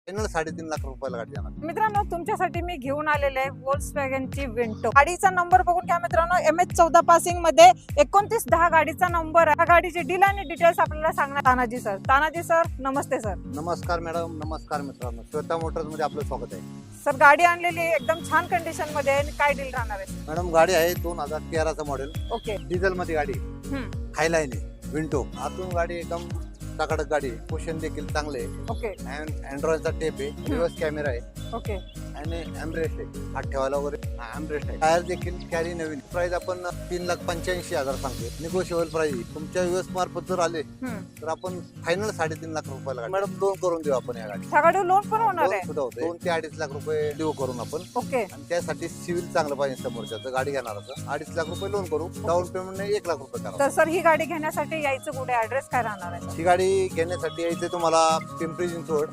Final 3.5 lakh रुपयाला गाडी जाणार. मित्रांनो, तुमच्यासाठी मी घेऊन आलेले आहे व्होल्क्सवॅगनची विंटो. गाडीचा नंबर बघून घ्या मित्रांनो. MH14 पासिंग मध्ये 2910 गाडीचा नंबर आहे. गाडीची डील आणि डिटेल्स आपल्याला सांगणार तानाजी सर. तानाजी सर, नमस्ते सर. नमस्कार मॅडम, नमस्कार मित्रांनो. श्वेता मोटर्स मध्ये आपलं स्वागत आहे. सर, गाडी आणलेली आहे, एकदम छान कंडिशन मध्ये आहे. काय डील राहणार आहे? मॅडम गाडी आहे 2013चा मॉडेल, ओके. डिझेल मध्ये गाडी, हायलाईन आहे, विंडो आतून गाडी एकदम टाकाटक गाडी आहे. कुशन देखील चांगले आहे. ओके. अँड्रॉइडचा टेप आहे, रिव्हर्स कॅमेरा आहे ओके. आणि एमरेस्ट आहे, हात ठेवायला वगैरे एमरेस्ट आहे. टायर देखील कॅरी नवीन. प्राइस आपण 3,85,000 सांगतो. Negotiable price. तुमच्या युएस मार्फत जर आले तर आपण फायनल 3.5 लाख रुपयाला गाडी. मॅडम लोन करून देऊ आपण या गाडी. ह्या गाडीवर लोन पण होणार आहे? 2 ते 2.5 लाख रुपये देऊ करून आपण. ओके. आणि त्यासाठी सिव्हिल चांगलं पाहिजे समोरच्याचं. गाडी घेणाराचं 2.5 लाख रुपये लोन करू. डाऊन पेमेंट 1 लाख रुपये करा. तर सर, ही गाडी घेण्यासाठी यायचं कुठे? ऍड्रेस काय राहणार आहे? ही गाडी घेण्यासाठी यायचं तुम्हाला पिंपरी चिंचवड,